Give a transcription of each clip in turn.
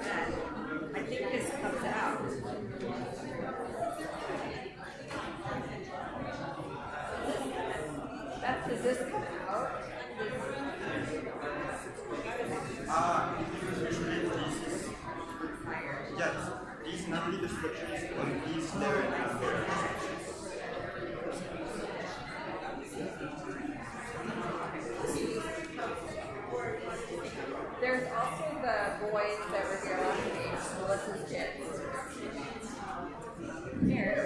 And I think this comes out. Beth, does this come out? Yes, these navigate restrictions on these there and there. There's also the boys that were here last week, Melissa's kids. Here.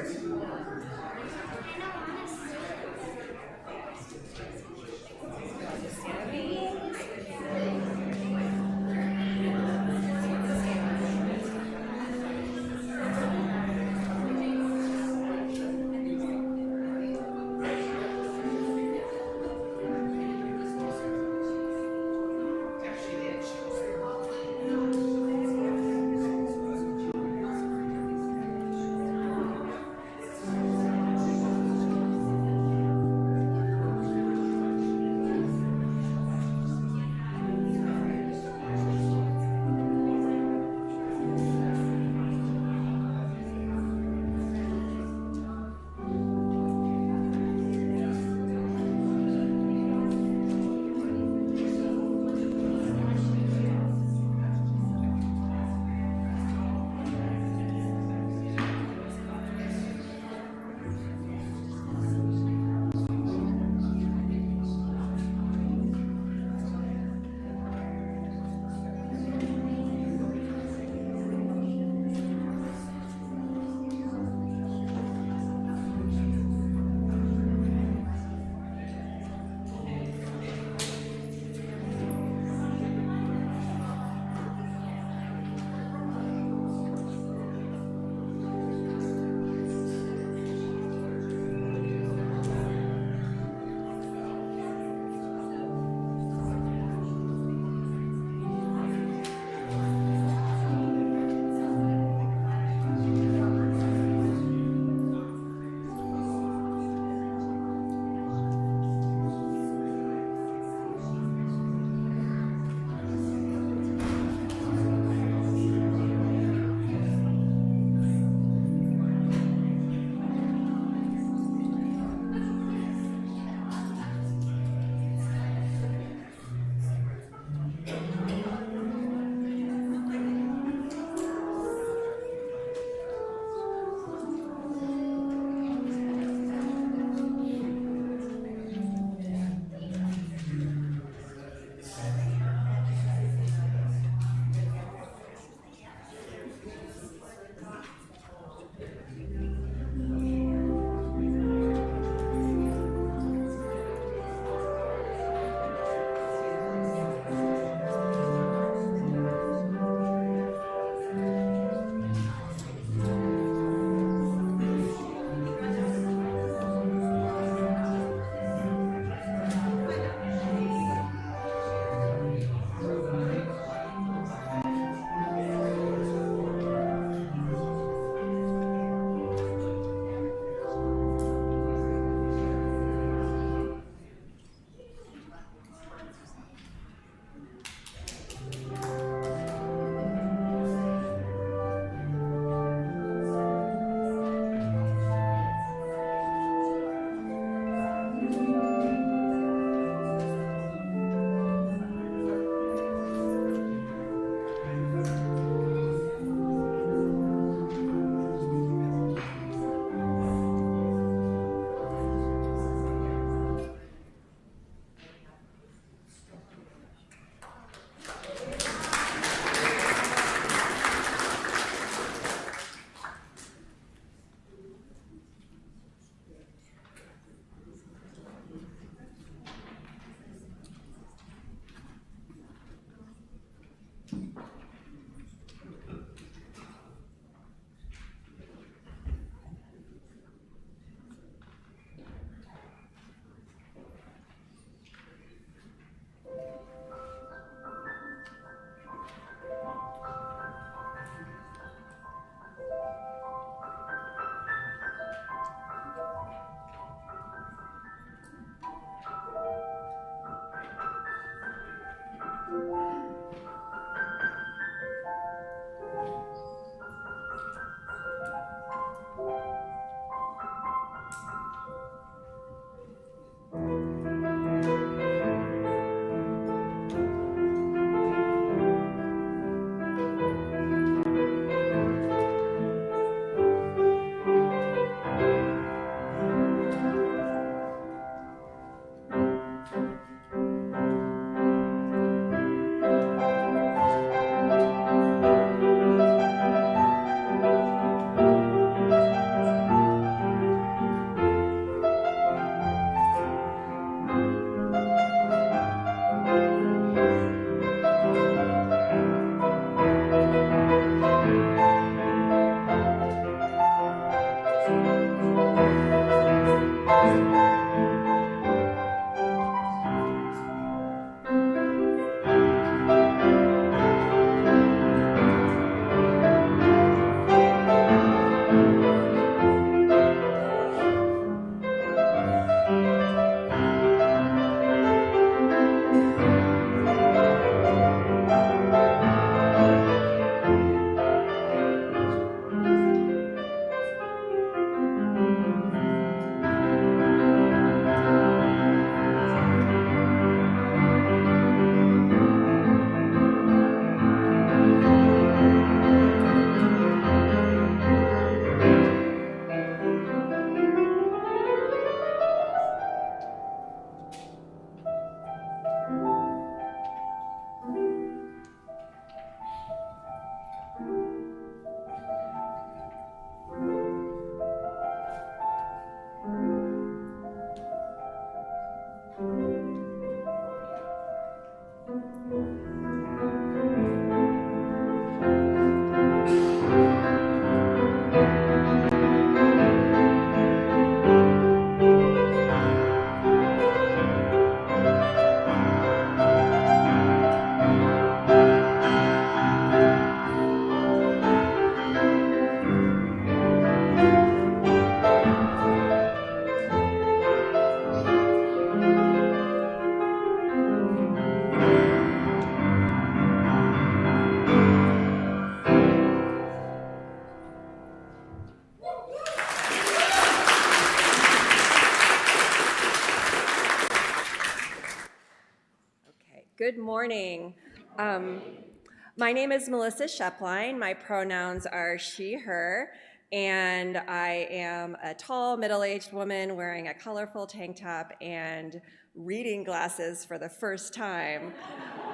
Good morning. My name is Melissa Shepline. My pronouns are she, her, and I am a tall, middle-aged woman wearing a colorful tank top and reading glasses for the first time.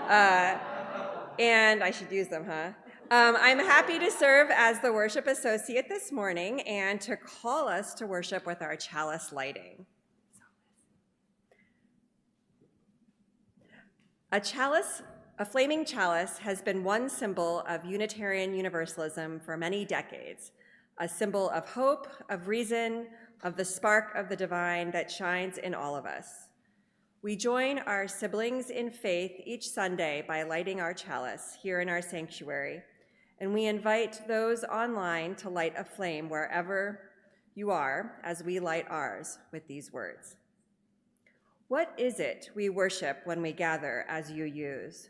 And I should use them, huh? I'm happy to serve as the worship associate this morning and to call us to worship with our chalice lighting. A flaming chalice has been one symbol of Unitarian Universalism for many decades, a symbol of hope, of reason, of the spark of the divine that shines in all of us. We join our siblings in faith each Sunday by lighting our chalice here in our sanctuary, and we invite those online to light a flame wherever you are as we light ours with these words. What is it we worship when we gather as you use?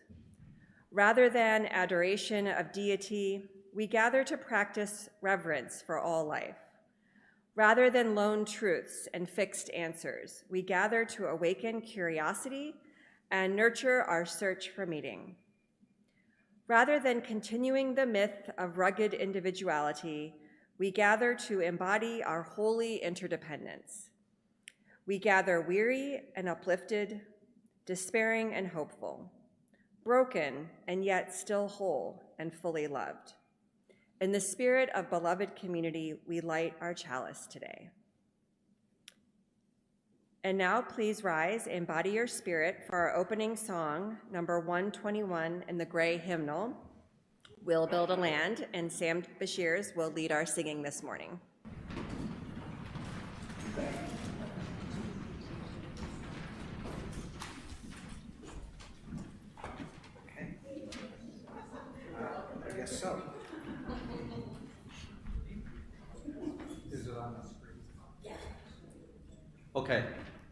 Rather than adoration of deity, we gather to practice reverence for all life. Rather than lone truths and fixed answers, we gather to awaken curiosity and nurture our search for meaning. Rather than continuing the myth of rugged individuality, we gather to embody our holy interdependence. We gather weary and uplifted, despairing and hopeful, broken and yet still whole and fully loved. In the spirit of beloved community, we light our chalice today. And now please rise, embody your spirit for our opening song, number 121 in the gray hymnal, We'll Build a Land, and Sam Bashirs will lead our singing this morning. I guess so. Is it on the screen? Yeah. Okay.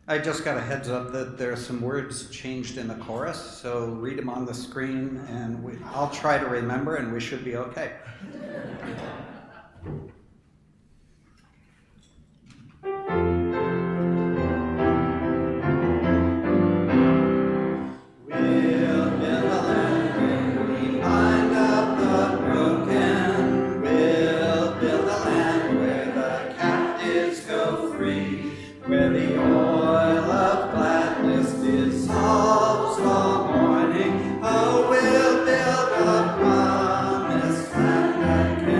I just got a heads up that there are some words changed in the chorus, so read them on the screen, and I'll try to remember, and we should be okay. Can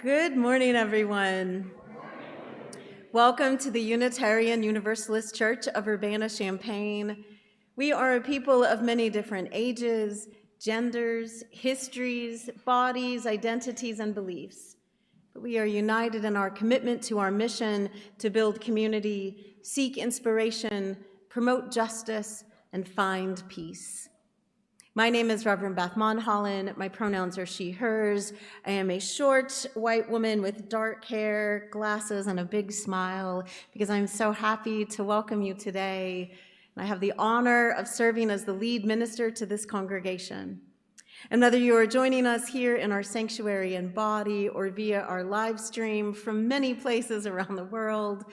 Good morning, everyone. Welcome to the Unitarian Universalist Church of Urbana-Champaign. We are a people of many different ages, genders, histories, bodies, identities, and beliefs. But we are united in our commitment to our mission to build community, seek inspiration, promote justice, and find peace. My name is Reverend Beth Monholland. My pronouns are she, hers. I am a short white woman with dark hair, glasses, and a big smile because I'm so happy to welcome you today. And I have the honor of serving as the lead minister to this congregation. And whether you are joining us here in our sanctuary in body or via our live stream from many places around the world,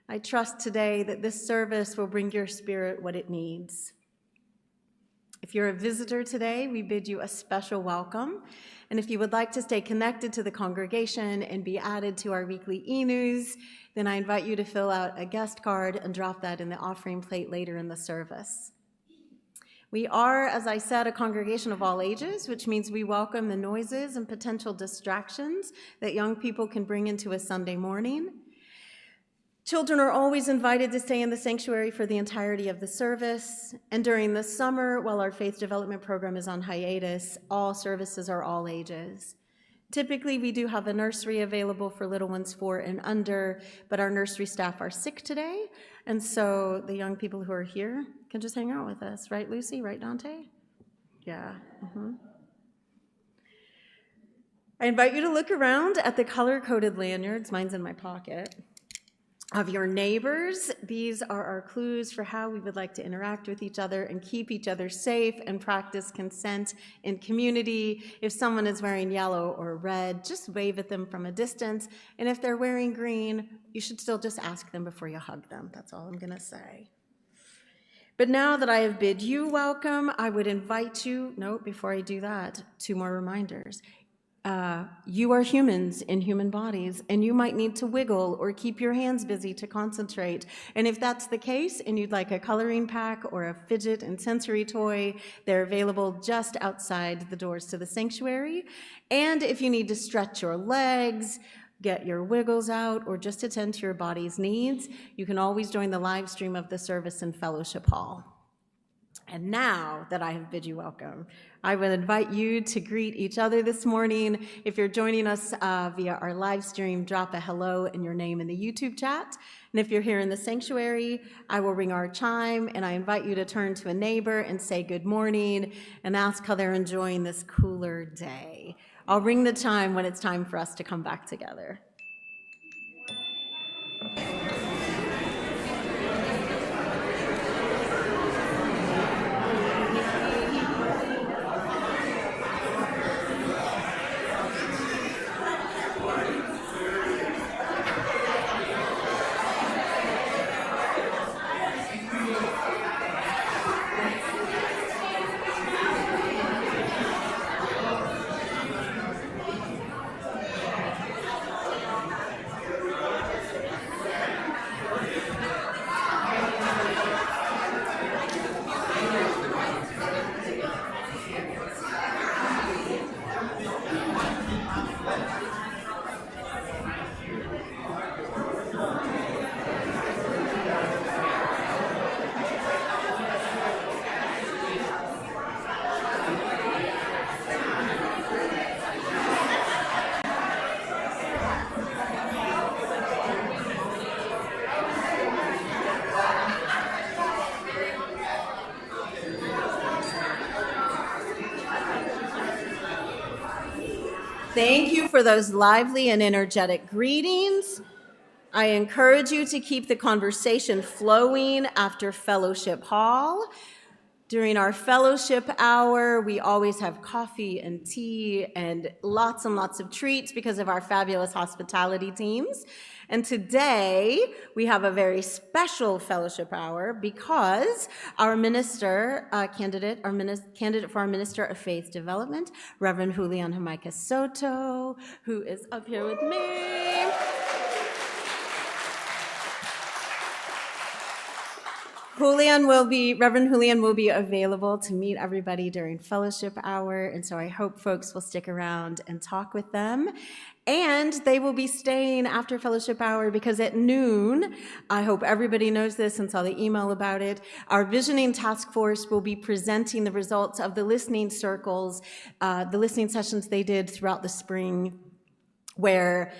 I trust today that this service will bring your spirit what it needs. If you're a visitor today, we bid you a special welcome. And if you would like to stay connected to the congregation and be added to our weekly e-news, then I invite you to fill out a guest card and drop that in the offering plate later in the service. We are, as I said, a congregation of all ages, which means we welcome the noises and potential distractions that young people can bring into a Sunday morning. Children are always invited to stay in the sanctuary for the entirety of the service. And during the summer, while our faith development program is on hiatus, all services are all ages. Typically, we do have a nursery available for little ones 4 and under, but our nursery staff are sick today. And so the young people who are here can just hang out with us. Right, Lucy? Right, Dante? Yeah. I invite you to look around at the color-coded lanyards. Mine's in my pocket. Of your neighbors. These are our clues for how we would like to interact with each other and keep each other safe and practice consent in community. If someone is wearing yellow or red, just wave at them from a distance. And if they're wearing green, you should still just ask them before you hug them. That's all I'm gonna say. But now that I have bid you welcome, I would invite you, before I do that, 2 more reminders. You are humans in human bodies, and you might need to wiggle or keep your hands busy to concentrate. And if that's the case, and you'd like a coloring pack or a fidget and sensory toy, they're available just outside the doors to the sanctuary. And if you need to stretch your legs, get your wiggles out, or just attend to your body's needs, you can always join the live stream of the service in Fellowship Hall. And now that I have bid you welcome, I would invite you to greet each other this morning. If you're joining us via our live stream, drop a hello and your name in the YouTube chat. And if you're here in the sanctuary, I will ring our chime, and I invite you to turn to a neighbor and say good morning and ask how they're enjoying this cooler day. I'll ring the chime when it's time for us to come back together. Thank you for those lively and energetic greetings. I encourage you to keep the conversation flowing after Fellowship Hall. During our fellowship hour, we always have coffee and tea and lots of treats because of our fabulous hospitality teams. And today, we have a very special fellowship hour because our candidate for our Minister of Faith Development, Reverend Julian Jamaica Soto, who is up here with me. Reverend Julian will be available to meet everybody during fellowship hour, and so I hope folks will stick around and talk with them. And they will be staying after fellowship hour because at noon, I hope everybody knows this and saw the email about it, our visioning task force will be presenting the results of the listening circles, the listening sessions they did throughout the spring, where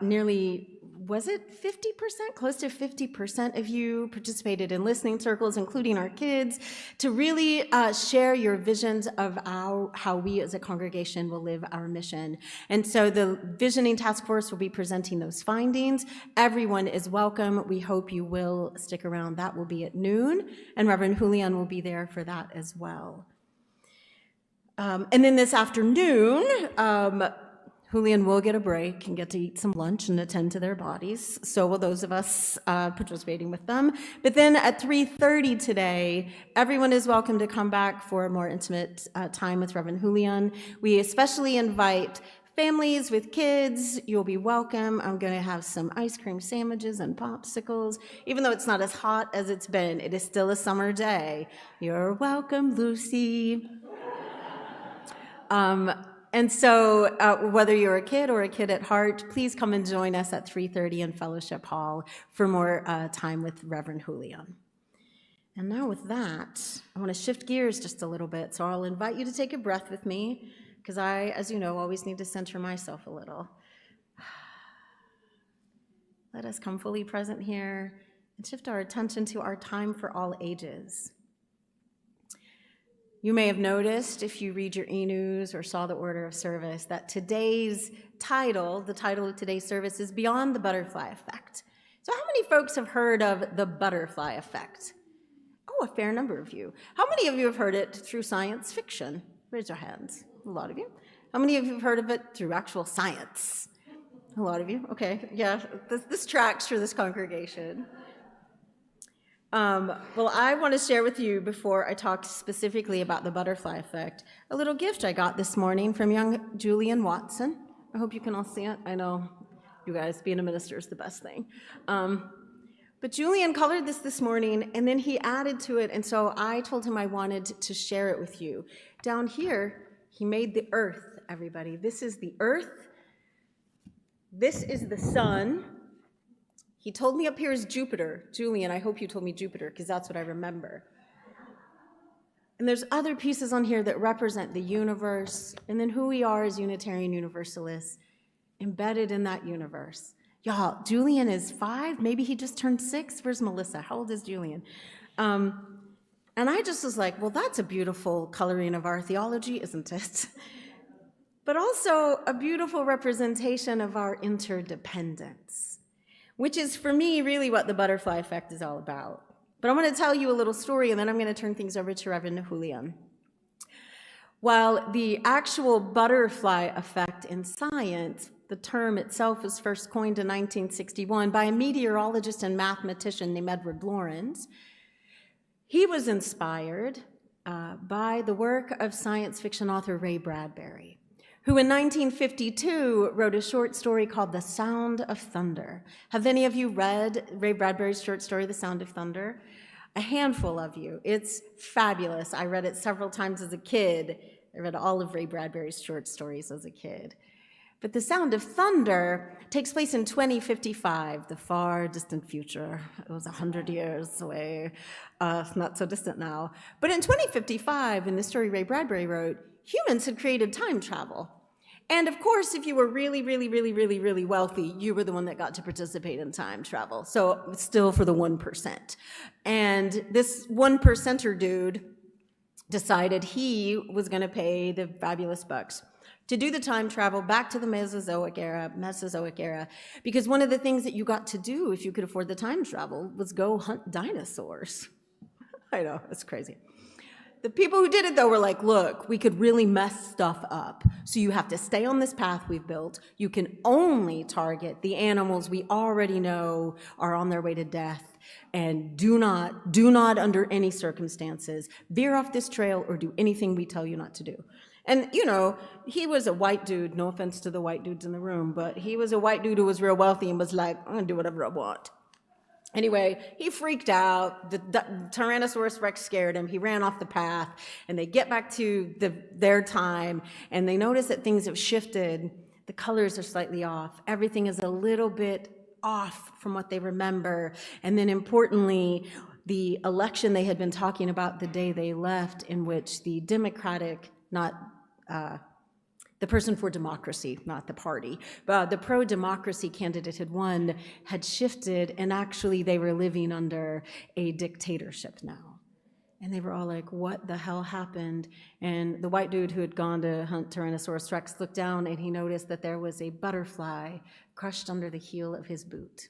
nearly, was it 50%? Close to 50% of you participated in listening circles, including our kids, to really share your visions of how we as a congregation will live our mission. And so the Visioning Task Force will be presenting those findings. Everyone is welcome. We hope you will stick around. That will be at noon, and Reverend Julian will be there for that as well. And then this afternoon, Julian will get a break and get to eat some lunch and attend to their bodies. So will those of us participating with them. But then at 3:30 today, everyone is welcome to come back for a more intimate time with Reverend Julian. We especially invite families with kids. You'll be welcome. I'm going to have some ice cream sandwiches and popsicles. Even though it's not as hot as it's been, it is still a summer day. You're welcome, Lucy. And so whether you're a kid or a kid at heart, please come and join us at 3:30 in Fellowship Hall for more time with Reverend Julian. And now with that, I want to shift gears just a little bit. So I'll invite you to take a breath with me, because I, as you know, always need to center myself a little. Let us come fully present here and shift our attention to our time for all ages. You may have noticed, if you read your e-news or saw the order of service, that today's title, the title of today's service, is Beyond the Butterfly Effect. So how many folks have heard of the butterfly effect? Oh, a fair number of you. How many of you have heard it through science fiction? Raise your hands. A lot of you. How many of you have heard of it through actual science? A lot of you. Okay, yeah, this tracks for this congregation. Well, I want to share with you, before I talk specifically about the butterfly effect, a little gift I got this morning from young Julian Watson. I hope you can all see it. I know you guys, being a minister is the best thing. But Julian colored this morning, and then he added to it, and so I told him I wanted to share it with you. Down here, he made the earth, everybody. This is the earth. This is the sun. He told me up here is Jupiter. Julian, I hope you told me Jupiter, because that's what I remember. And there's other pieces on here that represent the universe, and then who we are as Unitarian Universalists, embedded in that universe. Y'all, Julian is 5, maybe he just turned 6. Where's Melissa? How old is Julian? And I just was like, well, that's a beautiful coloring of our theology, isn't it? But also a beautiful representation of our interdependence, which is, for me, really what the butterfly effect is all about. But I want to tell you a little story, and then I'm going to turn things over to Reverend Julian. While the actual butterfly effect in science, the term itself was first coined in 1961 by a meteorologist and mathematician named Edward Lorenz, he was inspired by the work of science fiction author Ray Bradbury, who in 1952 wrote a short story called The Sound of Thunder. Have any of you read Ray Bradbury's short story, The Sound of Thunder? A handful of you. It's fabulous. I read it several times as a kid. I read all of Ray Bradbury's short stories as a kid. But The Sound of Thunder takes place in 2055, the far distant future. It was 100 years away, not so distant now. But in 2055, in the story Ray Bradbury wrote, humans had created time travel. And of course, if you were really, really, really, really, really wealthy, you were the one that got to participate in time travel. So it's still for the 1%. And this 1%er dude decided he was going to pay the fabulous bucks to do the time travel back to the Mesozoic era, because one of the things that you got to do if you could afford the time travel was go hunt dinosaurs. I know, it's crazy. The people who did it, though, were like, look, we could really mess stuff up, so you have to stay on this path we've built. You can only target the animals we already know are on their way to death, and do not under any circumstances veer off this trail or do anything we tell you not to do. And, you know, he was a white dude, no offense to the white dudes in the room, but he was a white dude who was real wealthy and was like, I'm gonna do whatever I want. Anyway, he freaked out. The Tyrannosaurus Rex scared him. He ran off the path, and they get back to their time, and they notice that things have shifted. The colors are slightly off. Everything is a little bit off from what they remember. And then importantly, the election they had been talking about the day they left, in which the Democratic, not the person for democracy, not the party, but the pro-democracy candidate had won, had shifted, and actually they were living under a dictatorship now. And they were all like, what the hell happened? And the white dude who had gone to hunt Tyrannosaurus Rex looked down and he noticed that there was a butterfly crushed under the heel of his boot.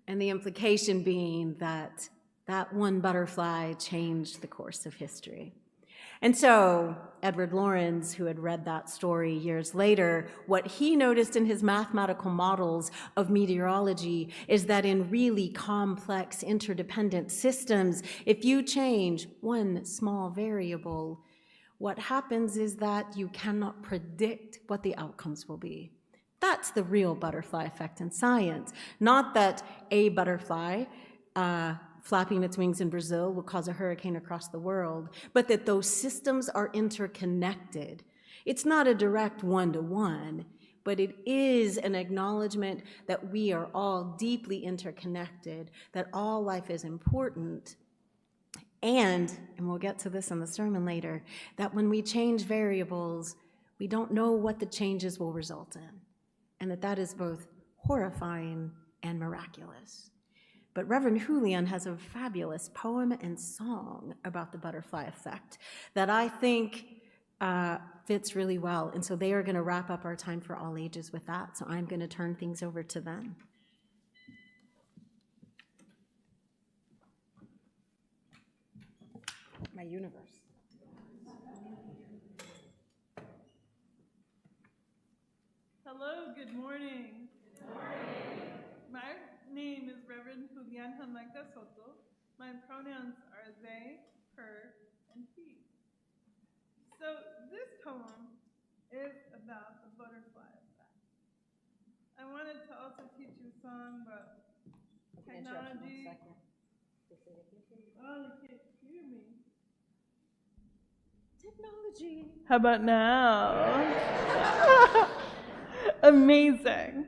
And the implication being that that one butterfly changed the course of history. And so Edward Lorenz, who had read that story years later, what he noticed in his mathematical models of meteorology is that in really complex interdependent systems, if you change one small variable, what happens is that you cannot predict what the outcomes will be. That's the real butterfly effect in science, not that a butterfly flapping its wings in Brazil will cause a hurricane across the world, but that those systems are interconnected. It's not a direct one-to-one, but it is an acknowledgement that we are all deeply interconnected, that all life is important, and we'll get to this in the sermon later, that when we change variables, we don't know what the changes will result in, and that is both horrifying and miraculous. But Reverend Julian has a fabulous poem and song about the butterfly effect that I think fits really well. And so they are going to wrap up our time for all ages with that. So I'm going to turn things over to them. My universe. Hello, good morning. Good morning. My name is Reverend Julian Hanlagda Soto. My pronouns are they, her, and he. So this poem is about the butterfly effect. I wanted to also teach you a song about technology. Oh, you can't hear me. Technology. How about now? Amazing.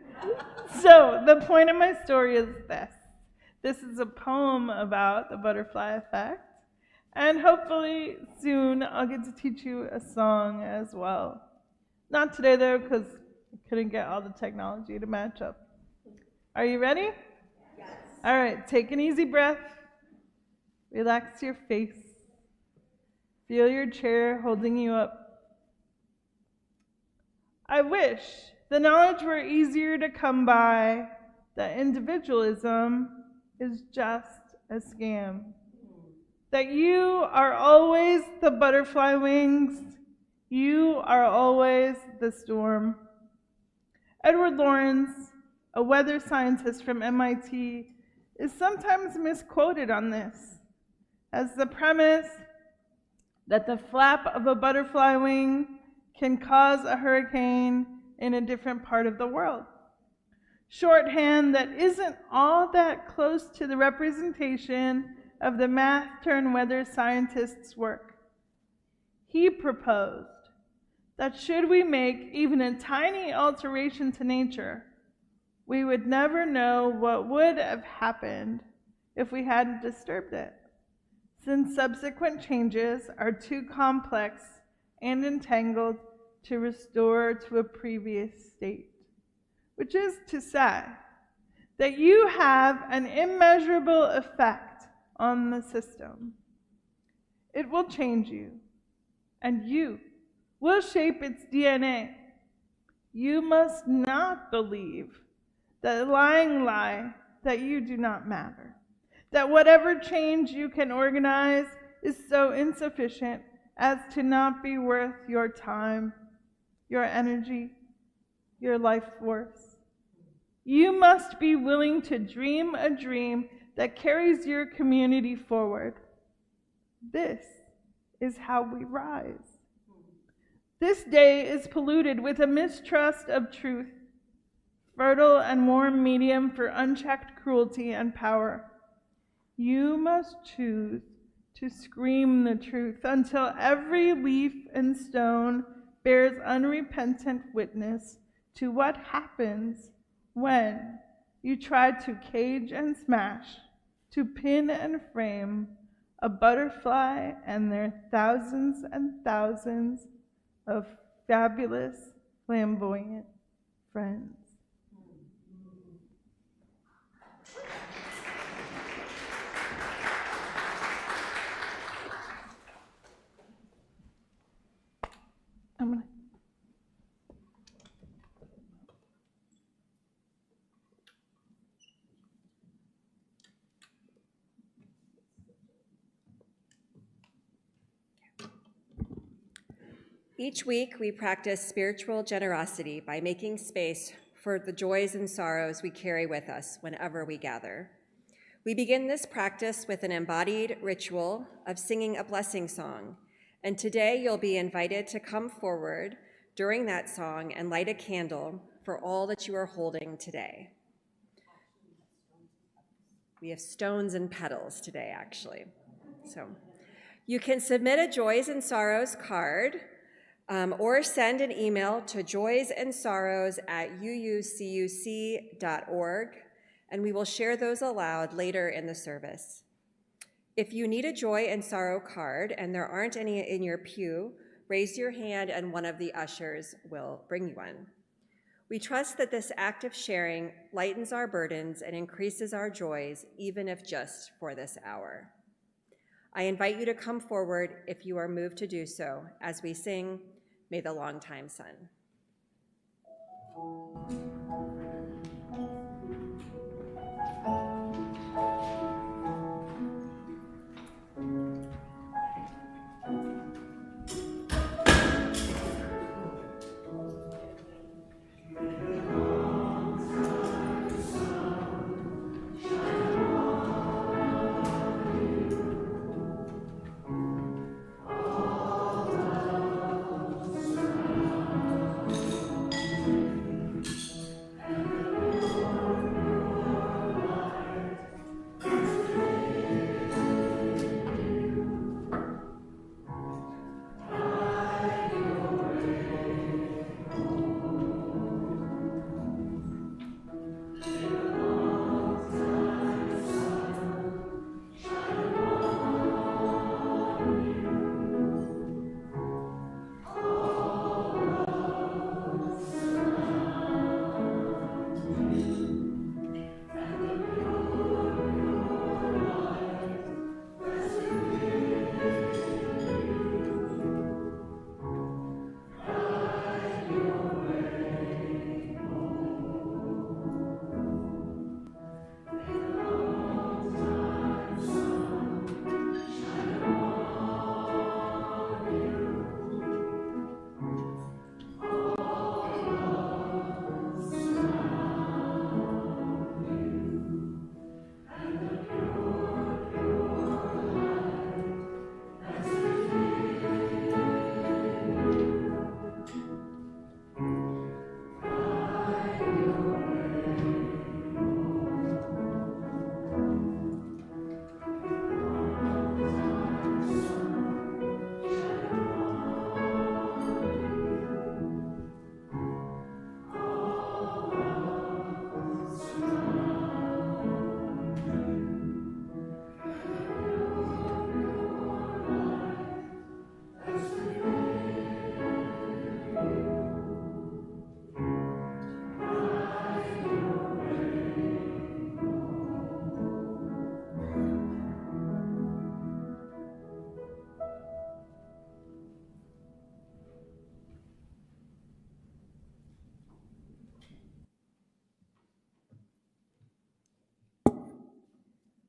So the point of my story is this. This is a poem about the butterfly effect. And hopefully soon I'll get to teach you a song as well. Not today though, because I couldn't get all the technology to match up. Are you ready? Yes. All right, take an easy breath. Relax your face. Feel your chair holding you up. I wish the knowledge were easier to come by that individualism is just a scam. That you are always the butterfly wings. You are always the storm. Edward Lorenz, a weather scientist from MIT, is sometimes misquoted on this as the premise that the flap of a butterfly wing can cause a hurricane in a different part of the world. Shorthand that isn't all that close to the representation of the math-turned-weather scientist's work. He proposed that should we make even a tiny alteration to nature, we would never know what would have happened if we hadn't disturbed it, since subsequent changes are too complex and entangled to restore to a previous state. Which is to say that you have an immeasurable effect on the system. It will change you, and you will shape its DNA. You must not believe the lying lie that you do not matter, that whatever change you can organize is so insufficient as to not be worth your time, your energy, your life force. You must be willing to dream a dream that carries your community forward. This is how we rise. This day is polluted with a mistrust of truth. fertile and warm medium for unchecked cruelty and power. You must choose to scream the truth until every leaf and stone bears unrepentant witness to what happens when you try to cage and smash, to pin and frame a butterfly and their thousands and thousands of fabulous, flamboyant friends. I'm gonna. Each week, we practice spiritual generosity by making space for the joys and sorrows we carry with us whenever we gather. We begin this practice with an embodied ritual of singing a blessing song, and today you'll be invited to come forward during that song and light a candle for all that you are holding today. We have stones and petals today, actually. So you can submit a joys and sorrows card or send an email to joysandsorrows@uucuc.org, and we will share those aloud later in the service. If you need a joy and sorrow card and there aren't any in your pew, raise your hand and one of the ushers will bring you one. We trust that this act of sharing lightens our burdens and increases our joys, even if just for this hour. I invite you to come forward if you are moved to do so as we sing, May the Longtime Sun.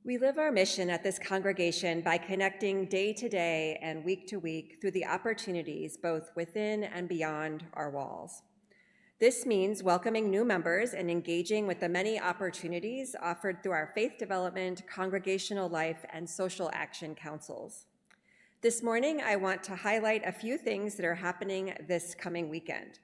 We live our mission at this congregation by connecting day to day and week to week through the opportunities both within and beyond our walls. This means welcoming new members and engaging with the many opportunities offered through our faith development, congregational life, and social action councils. This morning, I want to highlight a few things that are happening this coming weekend.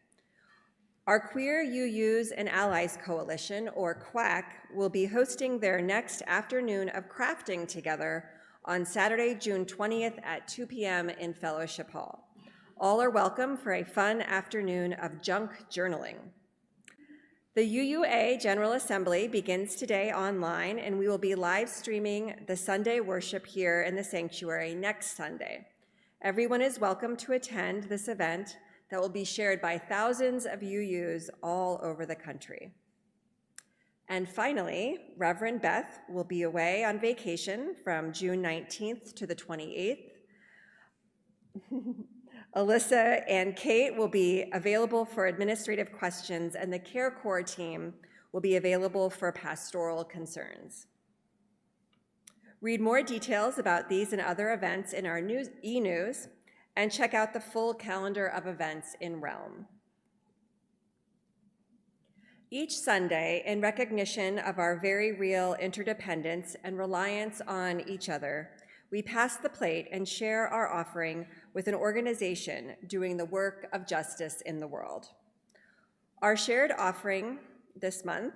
Our Queer UUs and Allies Coalition, or QUAC, will be hosting their next afternoon of crafting together on Saturday, June 20th at 2 p.m. in Fellowship Hall. All are welcome for a fun afternoon of junk journaling. The UUA General Assembly begins today online, and we will be live streaming the Sunday worship here in the sanctuary next Sunday. Everyone is welcome to attend this event that will be shared by thousands of UUs all over the country. And finally, Reverend Beth will be away on vacation from June 19th to the 28th. Alyssa and Kate will be available for administrative questions, and the Care Corps team will be available for pastoral concerns. Read more details about these and other events in our e-news, and check out the full calendar of events in Realm. Each Sunday, in recognition of our very real interdependence and reliance on each other, we pass the plate and share our offering with an organization doing the work of justice in the world. Our shared offering this month,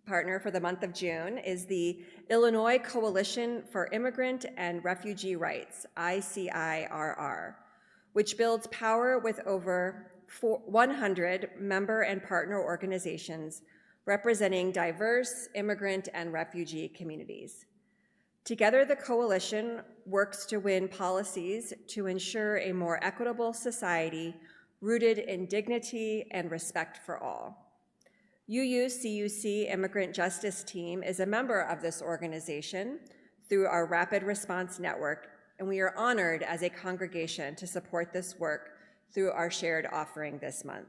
partner for the month of June, is the Illinois Coalition for Immigrant and Refugee Rights, ICIRR, which builds power with over 100 member and partner organizations representing diverse immigrant and refugee communities. Together, the coalition works to win policies to ensure a more equitable society rooted in dignity and respect for all. UU-CUC Immigrant Justice Team is a member of this organization through our Rapid Response Network, and we are honored as a congregation to support this work through our shared offering this month.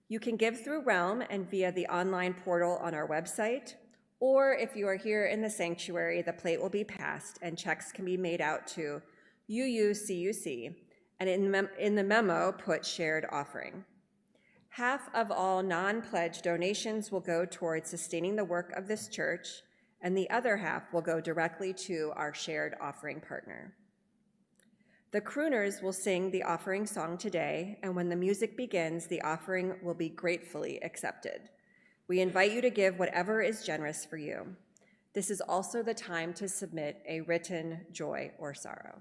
You can give through Realm and via the online portal on our website, or if you are here in the sanctuary, the plate will be passed and checks can be made out to UU-CUC, and in the memo, put shared offering. Half of all non-pledge donations will go towards sustaining the work of this church, and the other half will go directly to our shared offering partner. The crooners will sing the offering song today, and when the music begins, the offering will be gratefully accepted. We invite you to give whatever is generous for you. This is also the time to submit a written joy or sorrow.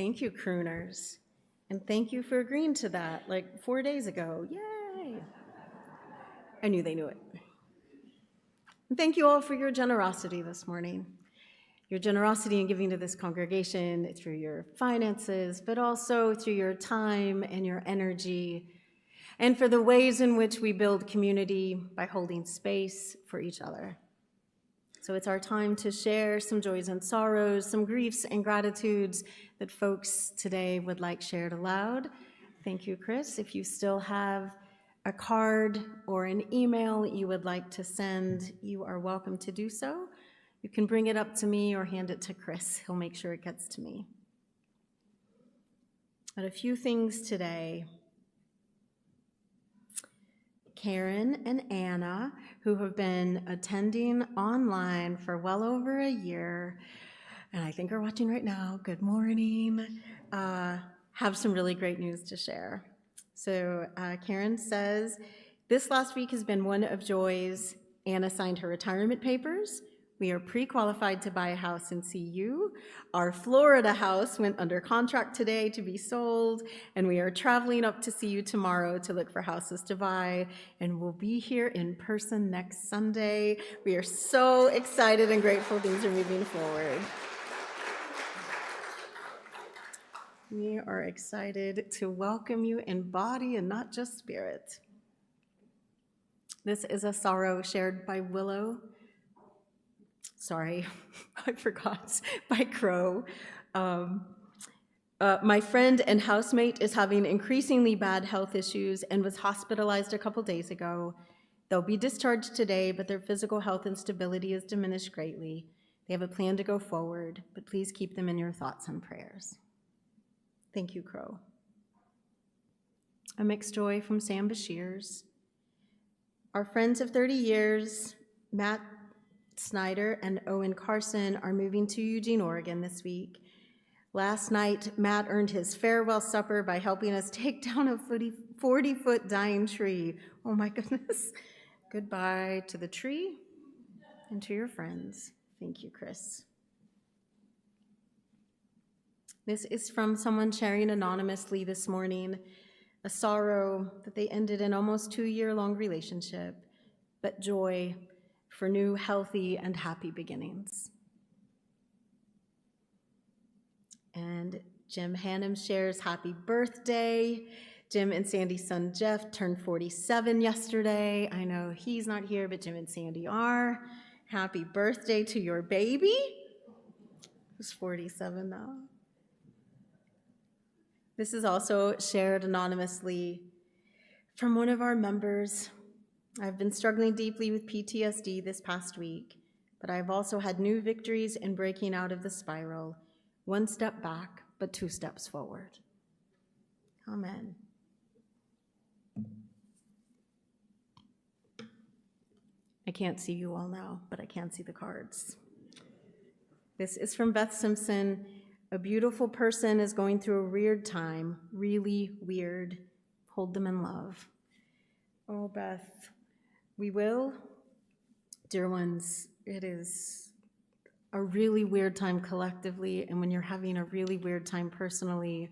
Thank you, crooners. And thank you for agreeing to that like 4 days ago. Yay! I knew they knew it. And thank you all for your generosity this morning. Your generosity in giving to this congregation through your finances, but also through your time and your energy, and for the ways in which we build community by holding space for each other. So it's our time to share some joys and sorrows, some griefs and gratitudes that folks today would like shared aloud. Thank you, Chris. If you still have a card or an email you would like to send, you are welcome to do so. You can bring it up to me or hand it to Chris. He'll make sure it gets to me. But a few things today. Karen and Anna, who have been attending online for well over a year, and I think are watching right now, good morning, have some really great news to share. So Karen says, this last week has been one of joys. Anna signed her retirement papers. We are pre-qualified to buy a house in CU. Our Florida house went under contract today to be sold, and we are traveling up to CU tomorrow to look for houses to buy, and we'll be here in person next Sunday. We are so excited and grateful things are moving forward. We are excited to welcome you in body and not just spirit. This is a sorrow shared by Willow. Sorry, I forgot, by Crow. My friend and housemate is having increasingly bad health issues and was hospitalized a couple days ago. They'll be discharged today, but their physical health and stability is diminished greatly. They have a plan to go forward, but please keep them in your thoughts and prayers. Thank you, Crow. A mixed joy from Sam Bashir's. Our friends of 30 years, Matt Snyder and Owen Carson, are moving to Eugene, Oregon this week. Last night, Matt earned his farewell supper by helping us take down a 40-foot dying tree. Oh my goodness. Goodbye to the tree and to your friends. Thank you, Chris. This is from someone sharing anonymously this morning, a sorrow that they ended an almost 2-year-long relationship, but joy for new, healthy, and happy beginnings. And Jim Hannum shares happy birthday. Jim and Sandy's son Jeff turned 47 yesterday. I know he's not here, but Jim and Sandy are. Happy birthday to your baby, who's 47 now. This is also shared anonymously from one of our members. I've been struggling deeply with PTSD this past week, but I've also had new victories in breaking out of the spiral. 1 step back, but 2 steps forward. Amen. I can't see you all now, but I can see the cards. This is from Beth Simpson. A beautiful person is going through a weird time, really weird. Hold them in love. Oh, Beth, we will. Dear ones, it is a really weird time collectively, and when you're having a really weird time personally,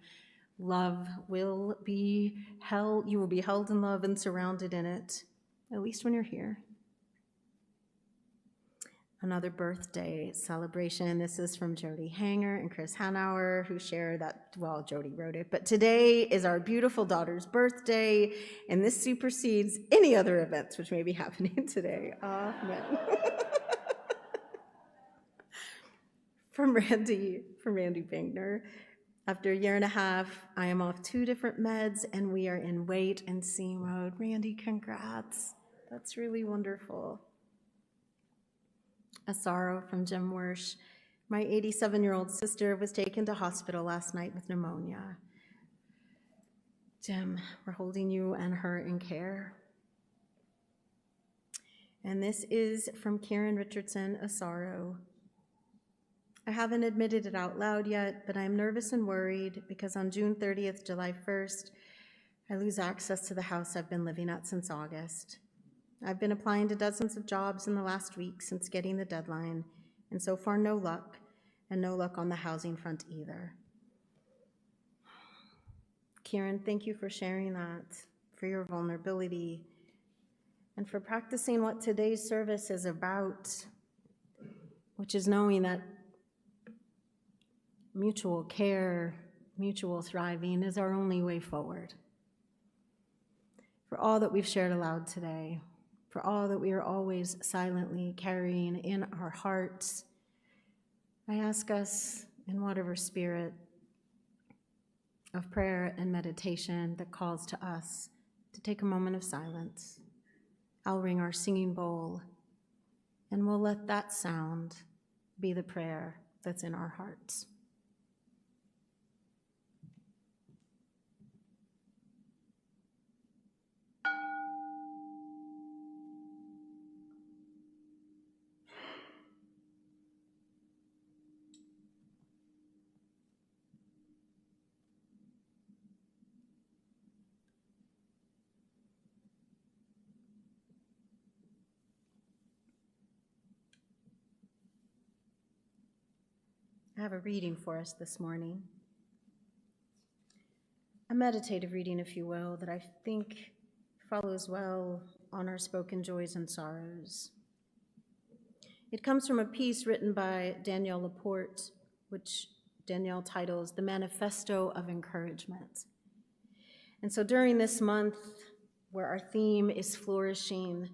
love will be held, you will be held in love and surrounded in it, at least when you're here. Another birthday celebration. This is from Jody Hanger and Chris Hanauer, who share that, well, Jody wrote it, but today is our beautiful daughter's birthday, and this supersedes any other events which may be happening today. Amen. From Randy Bingner. After 1.5 years, I am off 2 different meds, and we are in wait and see mode. Randy, congrats. That's really wonderful. A sorrow from Jim Wersch. My 87-year-old sister was taken to hospital last night with pneumonia. Jim, we're holding you and her in care. And this is from Karen Richardson, a sorrow. I haven't admitted it out loud yet, but I'm nervous and worried because on June 30th, July 1st, I lose access to the house I've been living at since August. I've been applying to dozens of jobs in the last week since getting the deadline, and so far no luck, and no luck on the housing front either. Kieran, thank you for sharing that, for your vulnerability, and for practicing what today's service is about, which is knowing that mutual care, mutual thriving is our only way forward. For all that we've shared aloud today, for all that we are always silently carrying in our hearts, I ask us, in whatever spirit of prayer and meditation that calls to us, to take a moment of silence. I'll ring our singing bowl, and we'll let that sound be the prayer that's in our hearts. I have a reading for us this morning, a meditative reading, if you will, that I think follows well on our spoken joys and sorrows. It comes from a piece written by Danielle Laporte, which Danielle titles The Manifesto of Encouragement. And so during this month, where our theme is flourishing,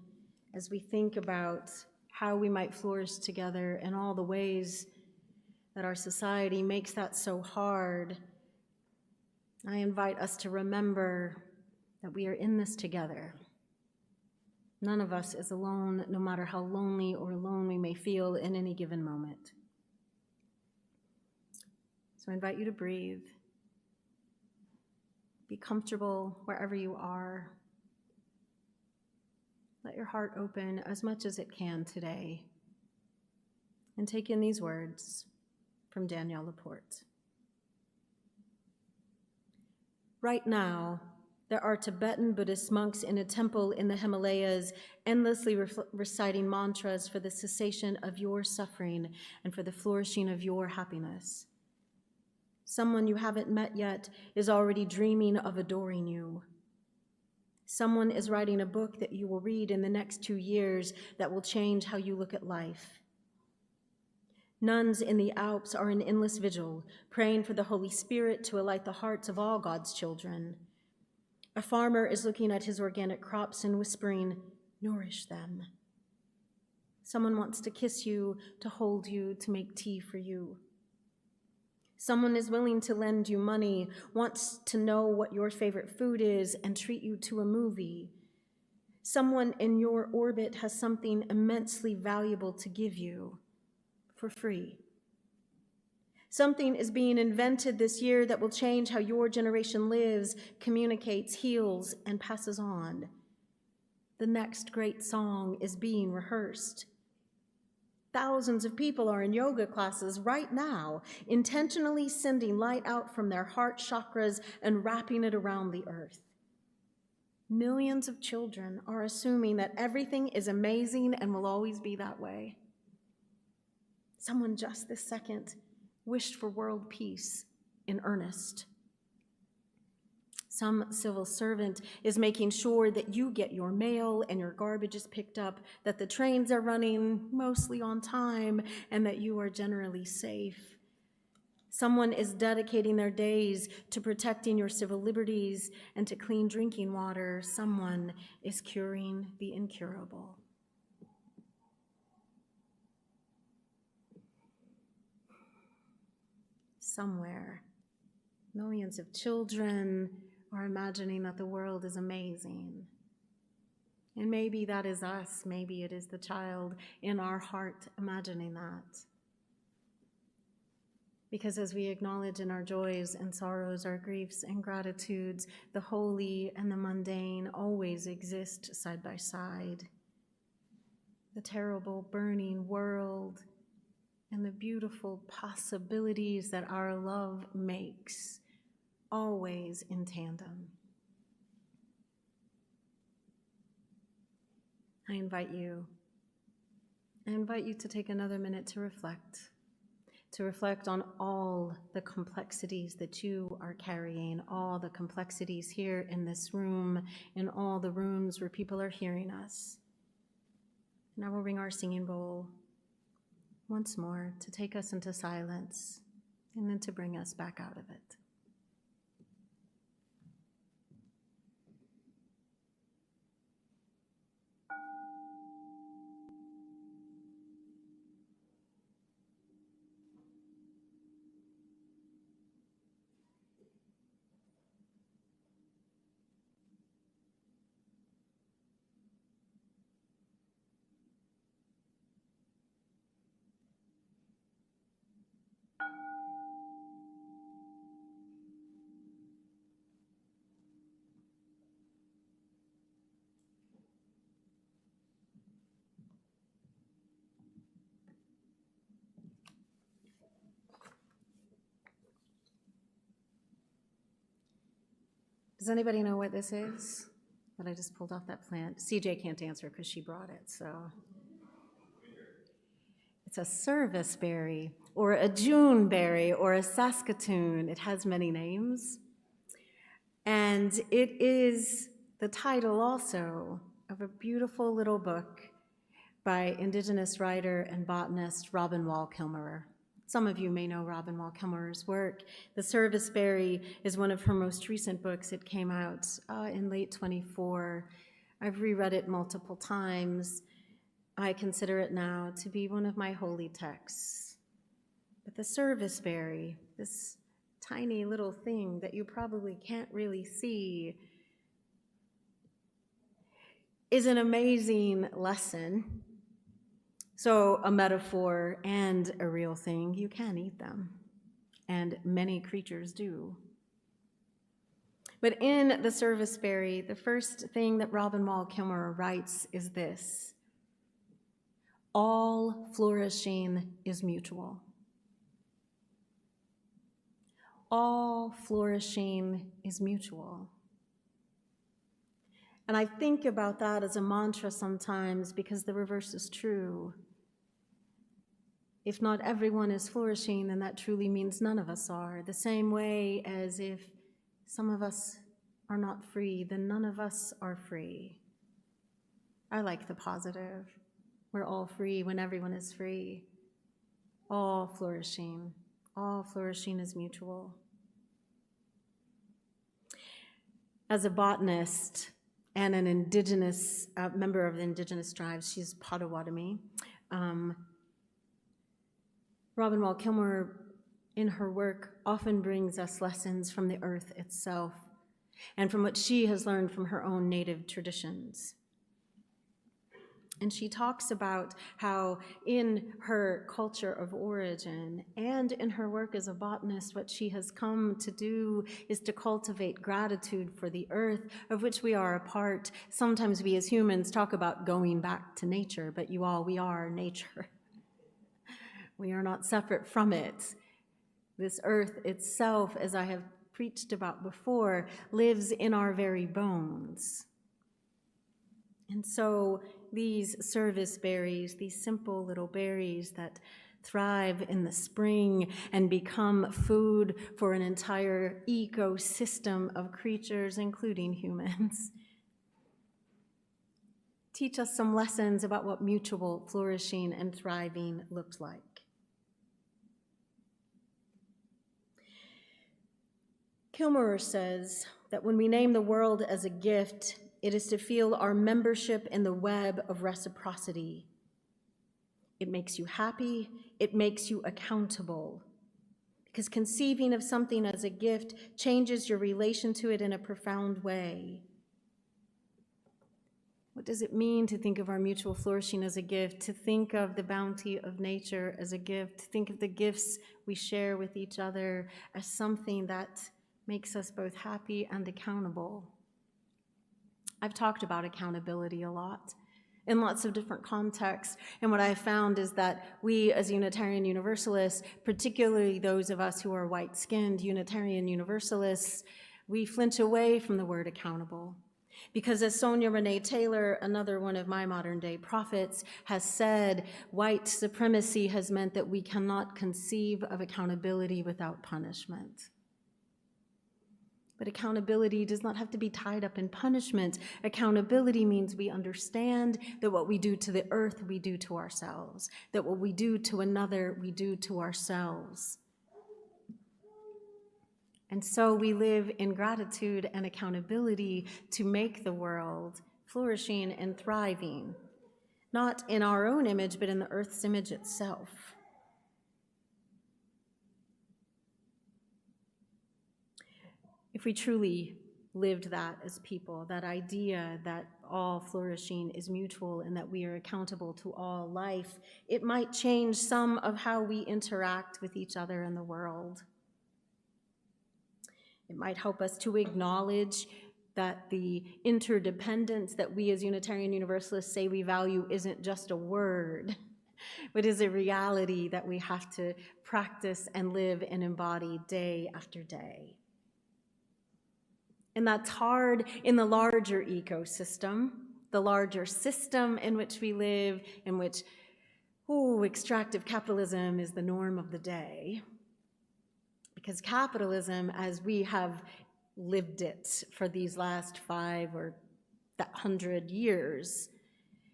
as we think about how we might flourish together and all the ways that our society makes that so hard, I invite us to remember that we are in this together. None of us is alone, no matter how lonely or alone we may feel in any given moment. So I invite you to breathe. Be comfortable wherever you are. Let your heart open as much as it can today. And take in these words from Danielle Laporte. Right now, there are Tibetan Buddhist monks in a temple in the Himalayas endlessly reciting mantras for the cessation of your suffering and for the flourishing of your happiness. Someone you haven't met yet is already dreaming of adoring you. Someone is writing a book that you will read in the next 2 years that will change how you look at life. Nuns in the Alps are in endless vigil, praying for the Holy Spirit to alight the hearts of all God's children. A farmer is looking at his organic crops and whispering, "Nourish them." Someone wants to kiss you, to hold you, to make tea for you. Someone is willing to lend you money, wants to know what your favorite food is, and treat you to a movie. Someone in your orbit has something immensely valuable to give you for free. Something is being invented this year that will change how your generation lives, communicates, heals, and passes on. The next great song is being rehearsed. Thousands of people are in yoga classes right now, intentionally sending light out from their heart chakras and wrapping it around the earth. Millions of children are assuming that everything is amazing and will always be that way. Someone just this second wished for world peace in earnest. Some civil servant is making sure that you get your mail and your garbage is picked up, that the trains are running mostly on time, and that you are generally safe. Someone is dedicating their days to protecting your civil liberties and to clean drinking water. Someone is curing the incurable. Somewhere, millions of children are imagining that the world is amazing. And maybe that is us, maybe it is the child in our heart imagining that. Because as we acknowledge in our joys and sorrows, our griefs and gratitudes, the holy and the mundane always exist side by side. The terrible burning world and the beautiful possibilities that our love makes, always in tandem. I invite you to take another minute to reflect, to reflect on all the complexities that you are carrying, all the complexities here in this room, in all the rooms where people are hearing us. Now we'll ring our singing bowl once more to take us into silence and then to bring us back out of it. Does anybody know what this is that I just pulled off that plant? CJ can't answer because she brought it, so. It's a service berry, or a June berry, or a Saskatoon. It has many names. And it is the title also of a beautiful little book by Indigenous writer and botanist Robin Wall Kimmerer. Some of you may know Robin Wall Kimmerer's work. The Service Berry is one of her most recent books. It came out in late 24. I've reread it multiple times. I consider it now to be one of my holy texts. But the Service Berry, this tiny little thing that you probably can't really see, is an amazing lesson. So a metaphor and a real thing, you can eat them, and many creatures do. But in the Service Berry, the first thing that Robin Wall Kimmerer writes is this: all flourishing is mutual. All flourishing is mutual. And I think about that as a mantra sometimes because the reverse is true. If not everyone is flourishing, then that truly means none of us are. The same way as if some of us are not free, then none of us are free. I like the positive. We're all free when everyone is free. All flourishing is mutual. As a botanist and an indigenous member of the indigenous tribes, she's Potawatomi. Robin Wall Kimmerer, in her work, often brings us lessons from the earth itself and from what she has learned from her own native traditions. And she talks about how in her culture of origin and in her work as a botanist, what she has come to do is to cultivate gratitude for the earth of which we are a part. Sometimes we as humans talk about going back to nature, but we are nature. We are not separate from it. This earth itself, as I have preached about before, lives in our very bones. And so these service berries, these simple little berries that thrive in the spring and become food for an entire ecosystem of creatures, including humans, teach us some lessons about what mutual flourishing and thriving looks like. Kimmerer says that when we name the world as a gift, it is to feel our membership in the web of reciprocity. It makes you happy, it makes you accountable, because conceiving of something as a gift changes your relation to it in a profound way. What does it mean to think of our mutual flourishing as a gift, to think of the bounty of nature as a gift, to think of the gifts we share with each other as something that makes us both happy and accountable? I've talked about accountability a lot in lots of different contexts, and what I found is that we as Unitarian Universalists, particularly those of us who are white-skinned Unitarian Universalists, we flinch away from the word accountable Because as Sonia Renee Taylor, another one of my modern day prophets, has said, white supremacy has meant that we cannot conceive of accountability without punishment. But accountability does not have to be tied up in punishment. Accountability means we understand that what we do to the earth, we do to ourselves. That what we do to another, we do to ourselves. And so we live in gratitude and accountability to make the world flourishing and thriving, not in our own image, but in the earth's image itself. If we truly lived that as people, that idea that all flourishing is mutual and that we are accountable to all life, it might change some of how we interact with each other in the world. It might help us to acknowledge that the interdependence that we as Unitarian Universalists say we value isn't just a word, but is a reality that we have to practice and live and embody day after day. And that's hard in the larger ecosystem, the larger system in which we live, in which, extractive capitalism is the norm of the day. Because capitalism, as we have lived it for these last 5 or 100 years,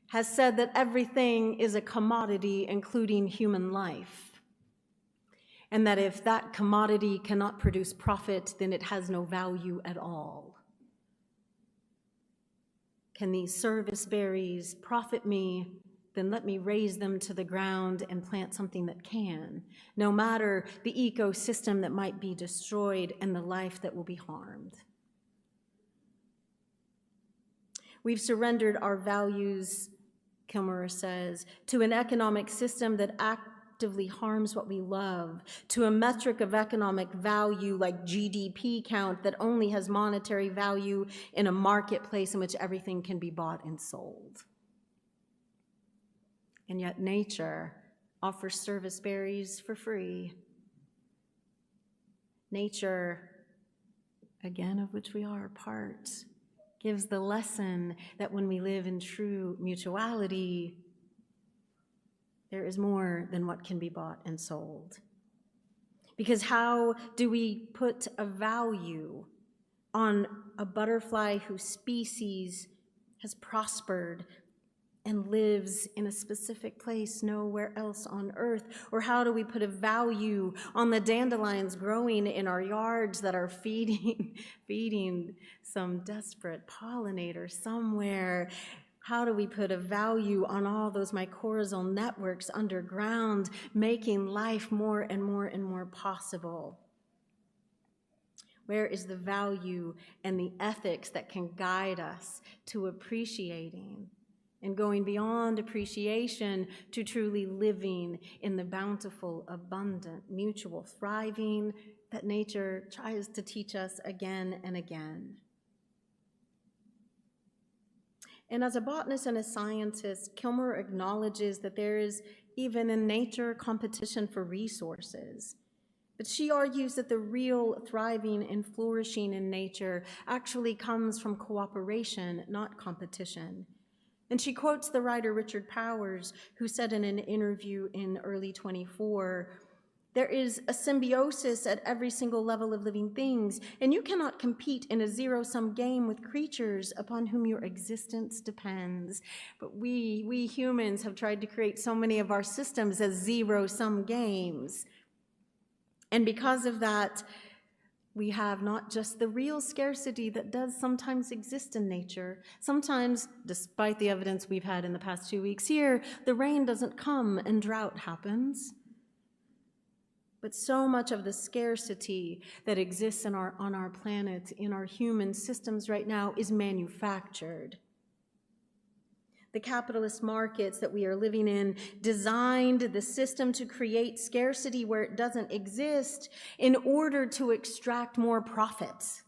has said that everything is a commodity, including human life. And that if that commodity cannot produce profit, then it has no value at all. Can these service berries profit me? Then let me raise them to the ground and plant something that can, no matter the ecosystem that might be destroyed and the life that will be harmed. We've surrendered our values, Kilmer says, to an economic system that actively harms what we love, to a metric of economic value like GDP count that only has monetary value in a marketplace in which everything can be bought and sold. And yet nature offers service berries for free. Nature, again, of which we are a part, gives the lesson that when we live in true mutuality, there is more than what can be bought and sold. Because how do we put a value on a butterfly whose species has prospered and lives in a specific place nowhere else on earth? Or how do we put a value on the dandelions growing in our yards that are feeding some desperate pollinator somewhere? How do we put a value on all those mycorrhizal networks underground, making life more and more and more possible? Where is the value and the ethics that can guide us to appreciating and going beyond appreciation to truly living in the bountiful, abundant, mutual thriving that nature tries to teach us again and again? And as a botanist and a scientist, Kilmer acknowledges that there is, even in nature, competition for resources. But she argues that the real thriving and flourishing in nature actually comes from cooperation, not competition. And she quotes the writer Richard Powers, who said in an interview in early 24, "There is a symbiosis at every single level of living things, and you cannot compete in a zero-sum game with creatures upon whom your existence depends." But we humans have tried to create so many of our systems as zero-sum games. And because of that, we have not just the real scarcity that does sometimes exist in nature. Sometimes, despite the evidence we've had in the past 2 weeks here, the rain doesn't come and drought happens. But so much of the scarcity that exists on our planet, in our human systems right now, is manufactured. The capitalist markets that we are living in designed the system to create scarcity where it doesn't exist in order to extract more profits.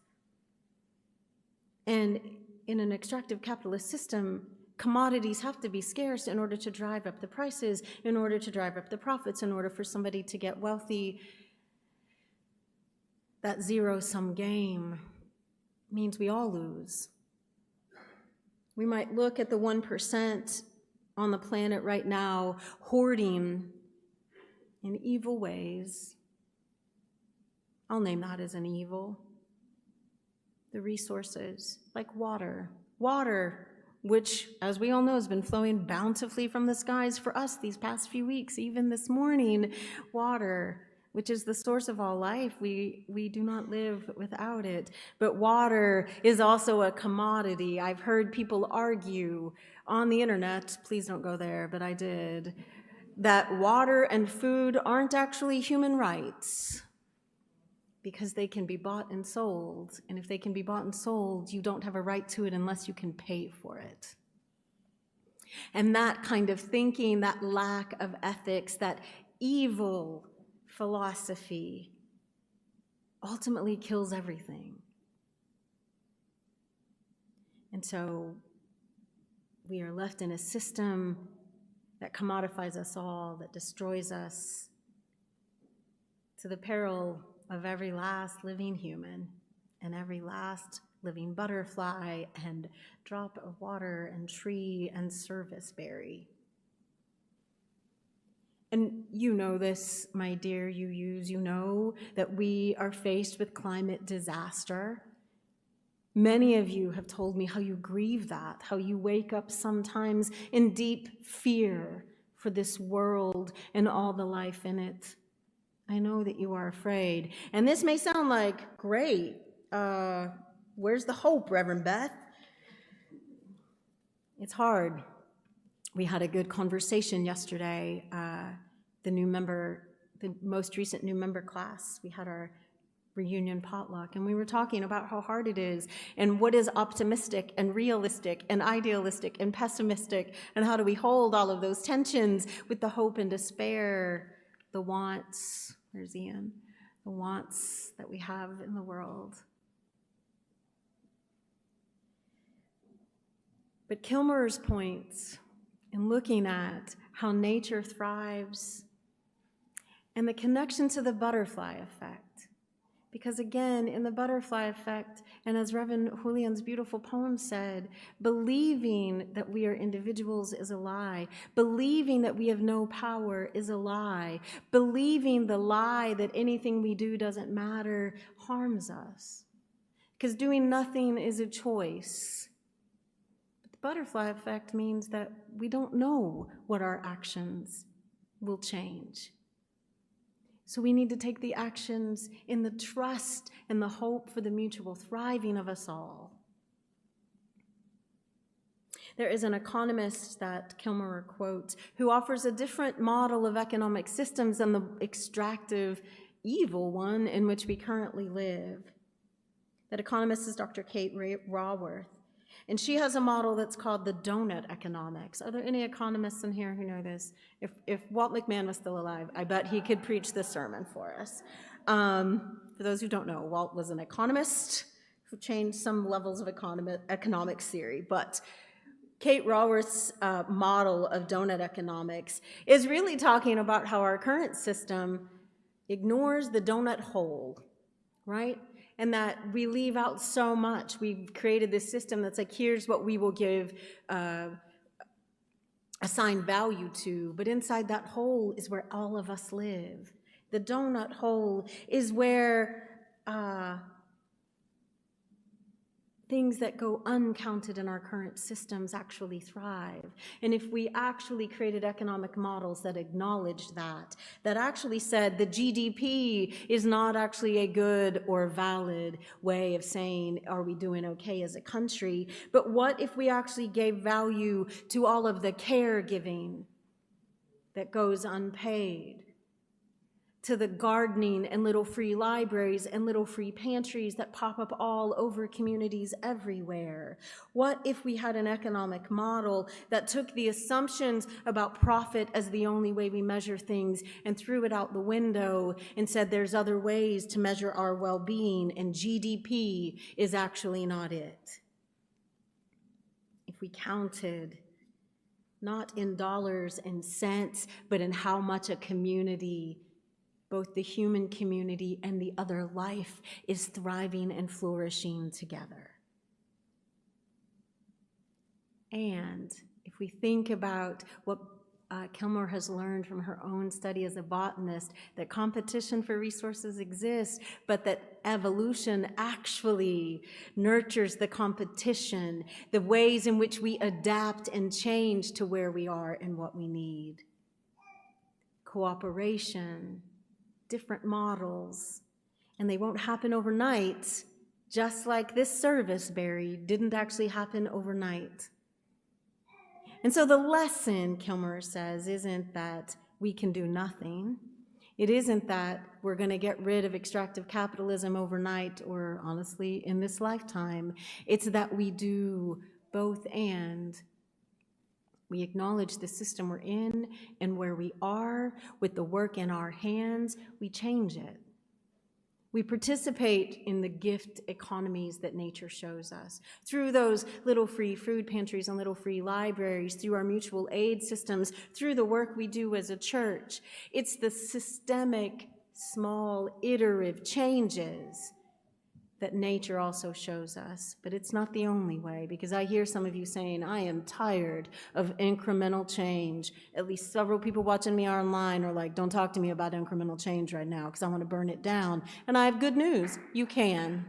And in an extractive capitalist system, commodities have to be scarce in order to drive up the prices, in order to drive up the profits, in order for somebody to get wealthy. That zero-sum game means we all lose. We might look at the 1% on the planet right now hoarding in evil ways. I'll name that as an evil. The resources, like water. Water, which, as we all know, has been flowing bountifully from the skies for us these past few weeks, even this morning. Water, which is the source of all life. We do not live without it. But water is also a commodity. I've heard people argue on the internet, please don't go there, but I did, that water and food aren't actually human rights because they can be bought and sold. And if they can be bought and sold, you don't have a right to it unless you can pay for it. And that kind of thinking, that lack of ethics, that evil philosophy ultimately kills everything. And so we are left in a system that commodifies us all, that destroys us to the peril of every last living human and every last living butterfly and drop of water and tree and service berry. And you know this, my dear you know that we are faced with climate disaster. Many of you have told me how you grieve that, how you wake up sometimes in deep fear for this world and all the life in it. I know that you are afraid. And this may sound like, great, where's the hope, Reverend Beth? It's hard. We had a good conversation yesterday, the most recent new member class. We had our reunion potluck, and we were talking about how hard it is, and what is optimistic and realistic and idealistic and pessimistic, and how do we hold all of those tensions with the hope and despair, the wants, where's Ian? The wants that we have in the world. But Kilmer's points in looking at how nature thrives and the connection to the butterfly effect. Because again, in the butterfly effect, and as Reverend Julian's beautiful poem said, believing that we are individuals is a lie. Believing that we have no power is a lie. Believing the lie that anything we do doesn't matter harms us. Because doing nothing is a choice. But the butterfly effect means that we don't know what our actions will change. So we need to take the actions in the trust and the hope for the mutual thriving of us all. There is an economist that Kilmer quotes who offers a different model of economic systems than the extractive, evil one in which we currently live. That economist is Dr. Kate Raworth. And she has a model that's called the donut economics. Are there any economists in here who know this? If Walt McMahon was still alive, I bet he could preach this sermon for us. For those who don't know, Walt was an economist who changed some levels of economics theory. But Kate Raworth's model of donut economics is really talking about how our current system ignores the donut hole, right? And that we leave out so much. We've created this system that's like, here's what we will give, assign value to. But inside that hole is where all of us live. The donut hole is where things that go uncounted in our current systems actually thrive. And if we actually created economic models that acknowledged that actually said the GDP is not actually a good or valid way of saying, are we doing okay as a country? But what if we actually gave value to all of the caregiving that goes unpaid? To the gardening and little free libraries and little free pantries that pop up all over communities everywhere? What if we had an economic model that took the assumptions about profit as the only way we measure things and threw it out the window and said there's other ways to measure our well-being and GDP is actually not it? If we counted not in dollars and cents, but in how much a community, both the human community and the other life, is thriving and flourishing together. And if we think about what Kilmer has learned from her own study as a botanist, that competition for resources exists, but that evolution actually nurtures the competition, the ways in which we adapt and change to where we are and what we need. Cooperation, different models, and they won't happen overnight, just like this service, Barry, didn't actually happen overnight. And so the lesson, Kilmer says, isn't that we can do nothing. It isn't that we're going to get rid of extractive capitalism overnight or, honestly, in this lifetime. It's that we do both and. We acknowledge the system we're in and where we are with the work in our hands. We change it. We participate in the gift economies that nature shows us through those little free food pantries and little free libraries, through our mutual aid systems, through the work we do as a church. It's the systemic, small, iterative changes that nature also shows us. But it's not the only way, because I hear some of you saying, I am tired of incremental change. At least several people watching me online are like, don't talk to me about incremental change right now because I want to burn it down. And I have good news. You can.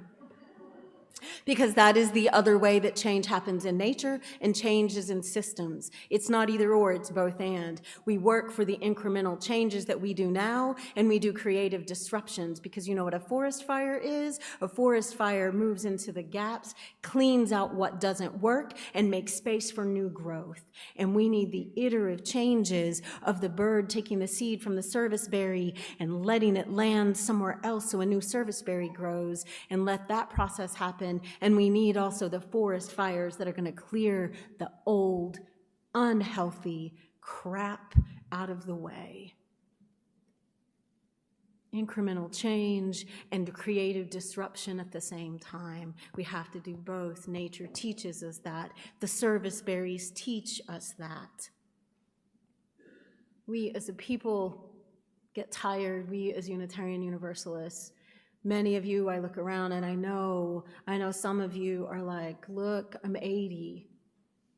Because that is the other way that change happens in nature and changes in systems. It's not either or, it's both and. We work for the incremental changes that we do now, and we do creative disruptions, because you know what a forest fire is? A forest fire moves into the gaps, cleans out what doesn't work, and makes space for new growth. And we need the iterative changes of the bird taking the seed from the serviceberry and letting it land somewhere else so a new serviceberry grows, and let that process happen. And we need also the forest fires that are going to clear the old, unhealthy crap out of the way. Incremental change and creative disruption at the same time. We have to do both. Nature teaches us that. The serviceberries teach us that. We as a people get tired. We as Unitarian Universalists, many of you, I look around and I know some of you are like, look, I'm 80.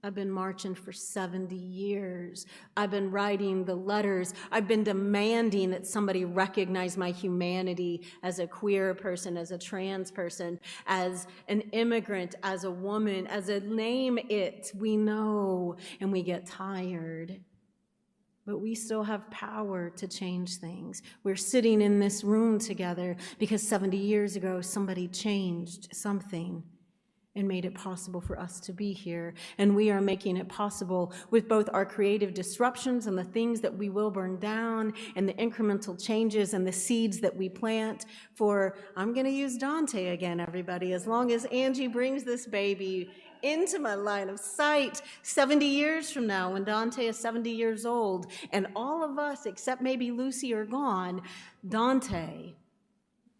I've been marching for 70 years. I've been writing the letters. I've been demanding that somebody recognize my humanity as a queer person, as a trans person, as an immigrant, as a woman, as a name it. We know, and we get tired. But we still have power to change things. We're sitting in this room together because 70 years ago, somebody changed something and made it possible for us to be here. And we are making it possible with both our creative disruptions and the things that we will burn down and the incremental changes and the seeds that we plant for, I'm going to use Dante again, everybody, as long as Angie brings this baby into my line of sight 70 years from now, when Dante is 70 years old and all of us, except maybe Lucy, are gone, Dante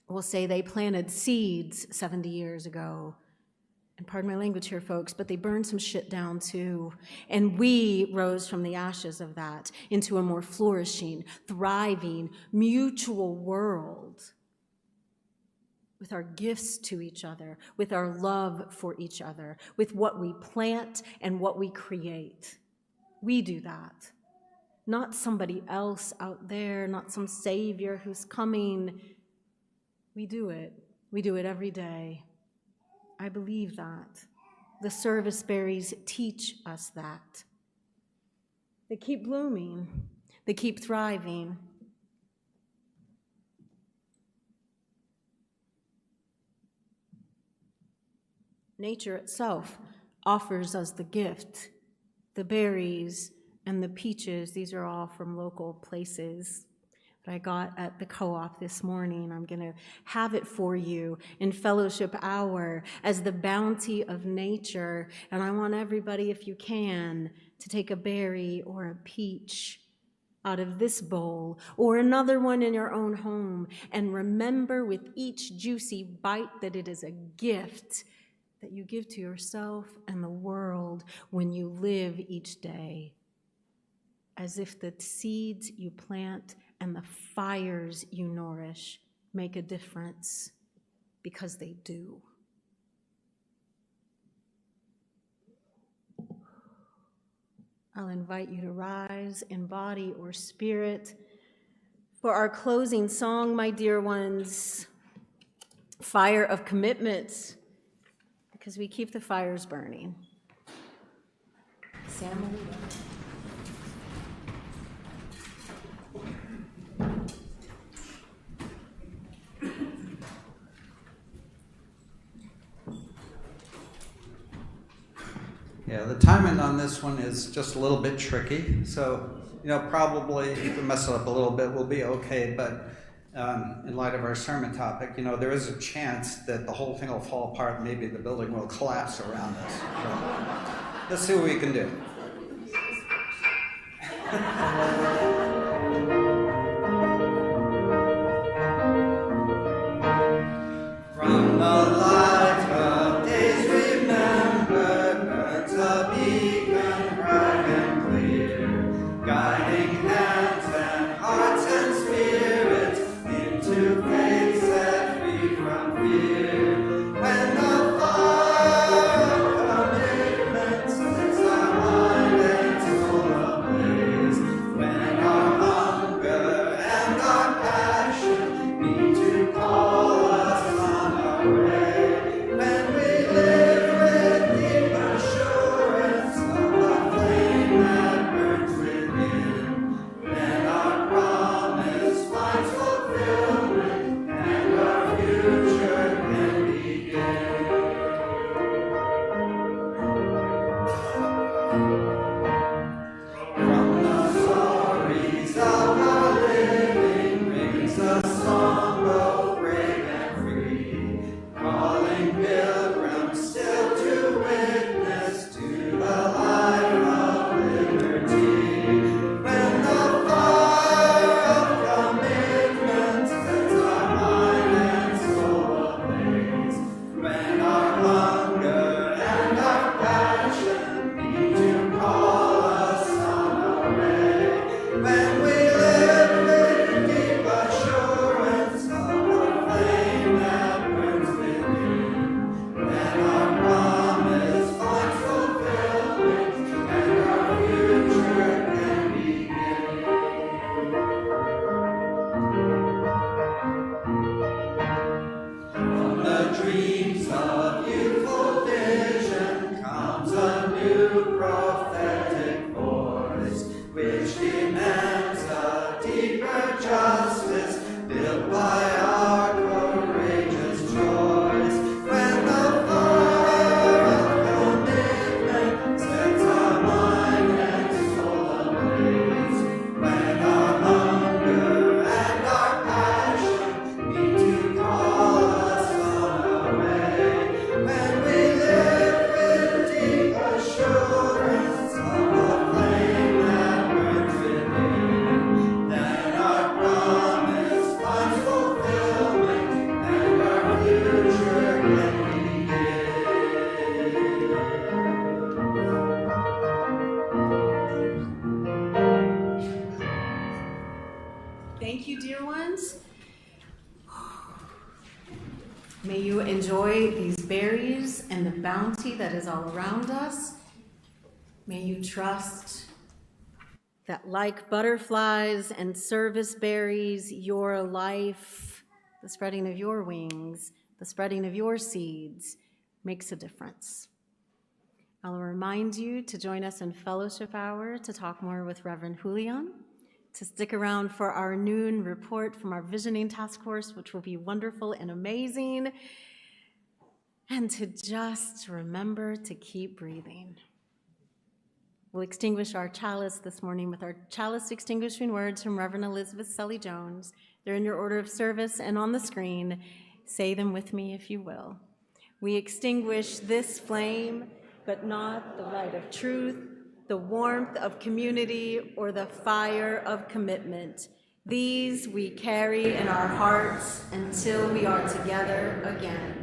will say they planted seeds 70 years ago. And pardon my language here, folks, but they burned some shit down too. And we rose from the ashes of that into a more flourishing, thriving, mutual world, with our gifts to each other, with our love for each other, with what we plant and what we create. We do that. Not somebody else out there, not some savior who's coming. We do it. We do it every day. I believe that. The serviceberries teach us that. They keep blooming. They keep thriving. Nature itself offers us the gift. The berries and the peaches, these are all from local places that I got at the co-op this morning. I'm going to have it for you in fellowship hour as the bounty of nature. And I want everybody, if you can, to take a berry or a peach out of this bowl or another one in your own home, and remember with each juicy bite that it is a gift that you give to yourself and the world when you live each day, as if the seeds you plant and the fires you nourish make a difference, because they do. I'll invite you to rise in body or spirit. For our closing song, my dear ones, Fire of Commitment, because we keep the fires burning. Sam, will you go? Yeah, the timing on this one is just a little bit tricky. So, probably if we mess it up a little bit, we'll be okay. But in light of our sermon topic, there is a chance that the whole thing will fall apart. Maybe the building will collapse around us. So, let's see what we can do. From the light of days remembered, burns a beacon bright and clear, guiding hands and hearts and spirits into faith set free from fear. When the fire of commitment sets our mind and soul ablaze, when our hunger and our passion need to call us on our way, when we live with deep assurance of the flame that burns within, then our promise finds fulfillment and our future can begin. From the stories of our living rings a song both brave and free, calling pilgrims still to witness to the life of liberty. When the fire of commitment sets our mind and soul ablaze, when our hunger and our passion need to call us on our way, when we live with deep assurance of the flame that burns within, then our promise finds fulfillment and our future can begin. From the dreams of youthful vision comes a new prophetic voice, which demands a deeper justice built by our courageous choice. When the fire of commitment sets our mind and soul ablaze, when our hunger and our passion need to call us on our way, when we live with deep assurance of the flame that burns within, then our promise finds fulfillment and our future can begin. Thank you, dear ones. May you enjoy these berries and the bounty that is all around us. May you trust that, like butterflies and service berries, your life, the spreading of your wings, the spreading of your seeds, makes a difference. I'll remind you to join us in fellowship hour to talk more with Reverend Julian, to stick around for our noon report from our visioning task force, which will be wonderful and amazing, and to just remember to keep breathing. We'll extinguish our chalice this morning with our chalice extinguishing words from Reverend Elizabeth Sully Jones. They're in your order of service and on the screen. Say them with me if you will. We extinguish this flame, but not the light of truth, the warmth of community, or the fire of commitment. These we carry in our hearts until we are together again.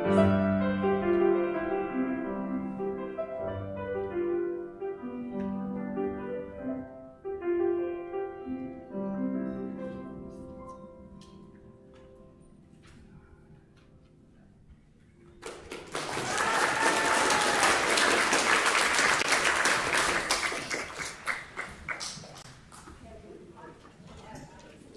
Thanks.